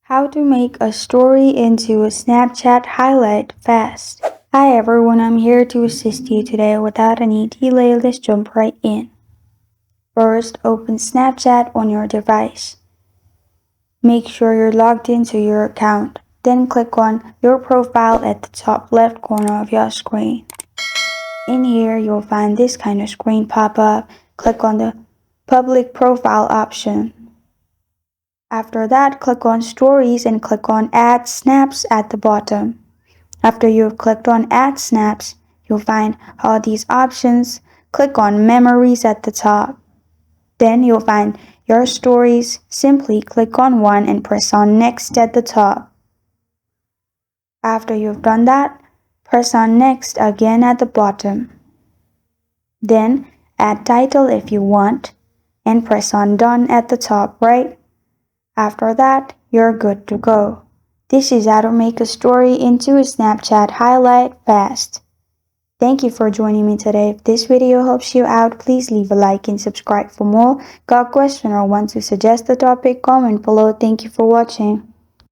How to make a story into a Snapchat highlight fast. Hi everyone, I'm here to assist you today. Without any delay, let's jump right in. First, open Snapchat on your device. Make sure you're logged into your account. Then click on your profile at the top left corner of your screen. In here, you'll find this kind of screen pop up. Click on the public profile option. After that, click on Stories and click on Add Snaps at the bottom. After you've clicked on Add Snaps, you'll find all these options. Click on Memories at the top. Then you'll find your stories. Simply click on one and press on Next at the top. After you've done that, press on Next again at the bottom. Then add title if you want and press on Done at the top right. After that, you're good to go. This is how to make a story into a Snapchat highlight fast. Thank you for joining me today. If this video helps you out, please leave a like and subscribe for more. Got a question or want to suggest a topic? Comment below. Thank you for watching.